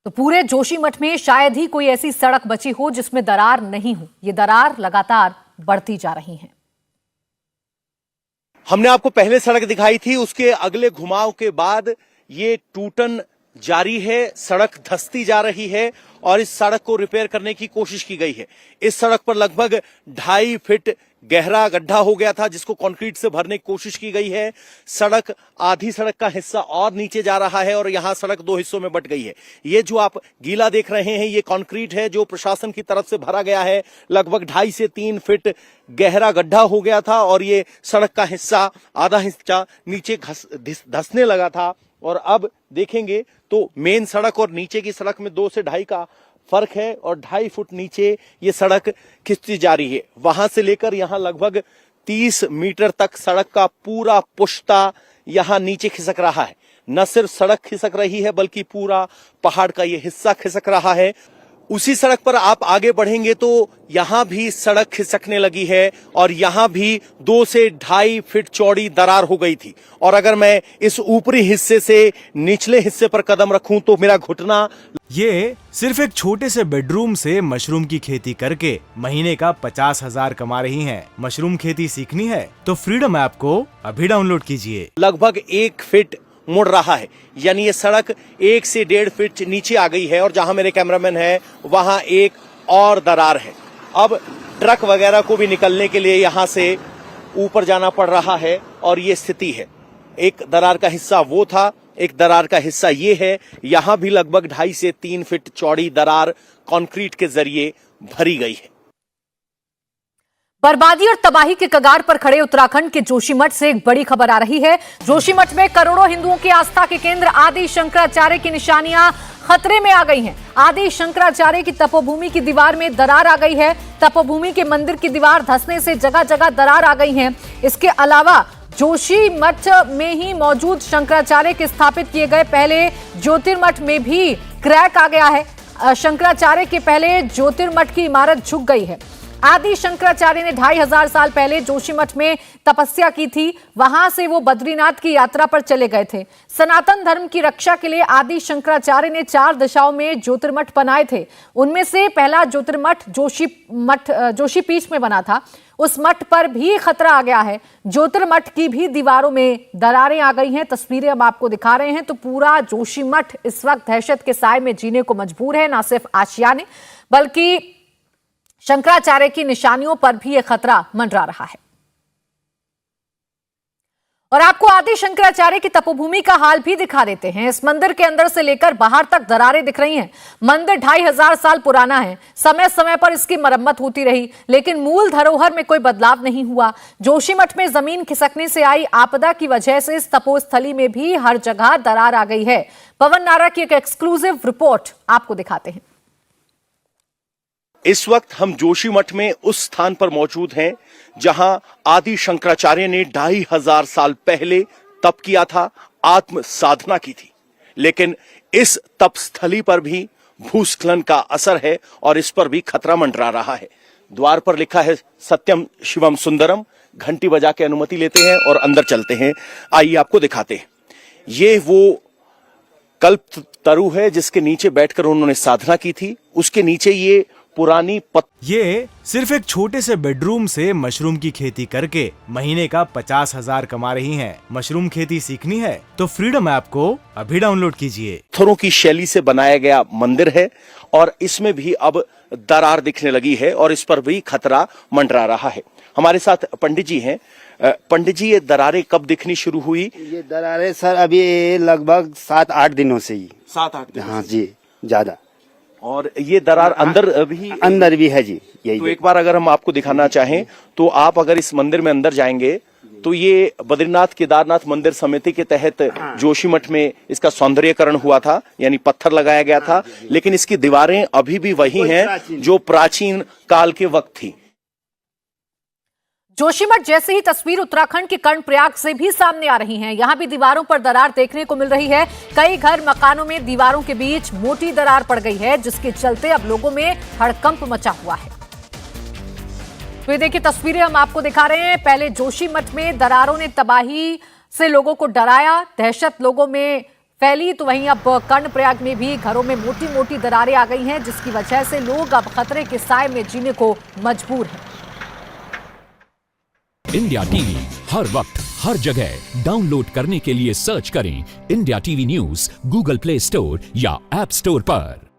तो पूरे जोशीमठ में शायद ही कोई ऐसी सड़क बची हो जिसमें दरार नहीं हो। ये दरार लगातार बढ़ती जा रही है। हमने आपको पहले सड़क दिखाई थी, उसके अगले घुमाव के बाद ये टूटन जारी है, सड़क धंसती जा रही है और इस सड़क को रिपेयर करने की कोशिश की गई है। इस सड़क पर लगभग 2.5 फीट गहरा गड्ढा हो गया था जिसको कंक्रीट से भरने की कोशिश की गई है। सड़क आधी सड़क का हिस्सा और नीचे जा रहा है और यहां सड़क 2 हिस्सों में बंट गई है। ये जो आप गीला देख रहे हैं ये कंक्रीट है जो प्रशासन की तरफ से भरा गया है। लगभग 2.5 से 3 फीट गहरा गड्ढा हो गया था और ये सड़क का हिस्सा आधा हिस्सा नीचे धंसने लगा था। और अब देखेंगे तो मेन सड़क और नीचे की सड़क में 2 से 2.5 का फर्क है और 2.5 फुट नीचे ये सड़क खिंचती जा रही है। वहां से लेकर यहां लगभग 30 मीटर तक सड़क का पूरा पुश्ता यहां नीचे खिसक रहा है। न सिर्फ सड़क खिसक रही है बल्कि पूरा पहाड़ का ये हिस्सा खिसक रहा है। उसी सड़क पर आप आगे बढ़ेंगे तो यहां भी सड़क खिसकने लगी है और यहां भी 2 से 2.5 फीट चौड़ी दरार हो गई थी। और अगर मैं इस ऊपरी हिस्से से निचले हिस्से पर कदम रखूं तो मेरा घुटना। ये सिर्फ एक छोटे से बेडरूम से मशरूम की खेती करके महीने का 50,000 कमा रही हैं। मशरूम खेती सीखनी है तो फ्रीडम ऐप को अभी डाउनलोड कीजिए। लगभग 1 फीट मुड़ रहा है, यानी ये सड़क 1 से 1.5 फीट नीचे आ गई है और जहां मेरे कैमरामैन है वहां एक और दरार है। अब ट्रक वगैरह को भी निकलने के लिए यहां से ऊपर जाना पड़ रहा है और ये स्थिति है। एक दरार का हिस्सा वो था, एक दरार का हिस्सा ये है। यहां भी लगभग 2.5 से 3 फीट चौड़ी दरार कंक्रीट के जरिए भरी गई है। बर्बादी और तबाही के कगार पर खड़े उत्तराखंड के जोशीमठ से एक बड़ी खबर आ रही है। जोशीमठ में करोड़ों हिंदुओं की आस्था के केंद्र आदि शंकराचार्य की निशानियां खतरे में आ गई हैं। आदि शंकराचार्य की तपोभूमि की दीवार में दरार आ गई है। तपोभूमि के मंदिर की दीवार धंसने से जगह जगह दरार आ गई है। इसके अलावा जोशीमठ में ही मौजूद शंकराचार्य के स्थापित किए गए पहले ज्योतिर्मठ में भी क्रैक आ गया है। शंकराचार्य के पहले ज्योतिर्मठ की इमारत झुक गई है। आदि शंकराचार्य ने 2,500 साल पहले जोशीमठ में तपस्या की थी। वहां से वो बद्रीनाथ की यात्रा पर चले गए थे। सनातन धर्म की रक्षा के लिए आदि शंकराचार्य ने 4 दिशाओं में ज्योतिर्मठ बनाए थे। उनमें से पहला ज्योतिर्मठ जोशीपीठ में बना था। उस मठ पर भी खतरा आ गया है। ज्योतिर्मठ की भी दीवारों में दरारें आ गई हैं। तस्वीरें हम आपको दिखा रहे हैं। तो पूरा जोशीमठ इस वक्त दहशत के साए में जीने को मजबूर है। न सिर्फ आशियाने बल्कि शंकराचार्य की निशानियों पर भी यह खतरा मंडरा रहा है। और आपको आदि शंकराचार्य की तपोभूमि का हाल भी दिखा देते हैं। इस मंदिर के अंदर से लेकर बाहर तक दरारें दिख रही हैं। मंदिर 2,500 साल पुराना है। समय समय पर इसकी मरम्मत होती रही लेकिन मूल धरोहर में कोई बदलाव नहीं हुआ। जोशीमठ में जमीन खिसकने से आई आपदा की वजह से इस तपोस्थली में भी हर जगह दरार आ गई है। पवन नारा की एक एक्सक्लूसिव रिपोर्ट आपको दिखाते हैं। इस वक्त हम जोशीमठ में उस स्थान पर मौजूद हैं जहां आदि शंकराचार्य ने 2,500 साल पहले तप किया था, आत्म साधना की थी। लेकिन इस तपस्थली पर भी भूस्खलन का असर है और इस पर भी खतरा मंडरा रहा है। द्वार पर लिखा है सत्यम शिवम सुंदरम। घंटी बजा के अनुमति लेते हैं और अंदर चलते हैं। आइए आपको दिखाते हैं। ये वो कल्प तरु है जिसके नीचे बैठकर उन्होंने साधना की थी। उसके नीचे ये पुरानी ये सिर्फ एक छोटे से बेडरूम से मशरूम की खेती करके महीने का 50,000 कमा रही हैं। मशरूम खेती सीखनी है तो फ्रीडम ऐप को अभी डाउनलोड कीजिए। पत्थरों की शैली से बनाया गया मंदिर है और इसमें भी अब दरार दिखने लगी है और इस पर भी खतरा मंडरा रहा है। हमारे साथ पंडित जी हैं। पंडित जी, ये दरारें कब दिखनी शुरू हुई? ये दरारें सर अभी लगभग 7-8 दिनों से ही। 7-8 दिन? हाँ जी, ज्यादा। और ये दरार अंदर भी है जी। यही तो एक बार अगर हम आपको दिखाना चाहें तो आप अगर इस मंदिर में अंदर जाएंगे तो ये बद्रीनाथ केदारनाथ मंदिर समिति के तहत जोशीमठ में इसका सौंदर्यकरण हुआ था, यानी पत्थर लगाया गया था। लेकिन इसकी दीवारें अभी भी वही हैं जो प्राचीन काल के वक्त थी। जोशीमठ जैसे ही तस्वीर उत्तराखंड के कर्णप्रयाग से भी सामने आ रही हैं। यहां भी दीवारों पर दरार देखने को मिल रही है। कई घर मकानों में दीवारों के बीच मोटी दरार पड़ गई है जिसके चलते अब लोगों में हड़कंप मचा हुआ है। तो ये देखिए तस्वीरें हम आपको दिखा रहे हैं। पहले जोशीमठ में दरारों ने तबाही से लोगों को डराया, दहशत लोगों में फैली, तो वहीं अब कर्णप्रयाग में भी घरों में मोटी मोटी दरारें आ गई हैं, जिसकी वजह से लोग अब खतरे के साए में जीने को मजबूर हैं। इंडिया टीवी हर वक्त हर जगह डाउनलोड करने के लिए सर्च करें India TV news Google play store या ऐप स्टोर पर।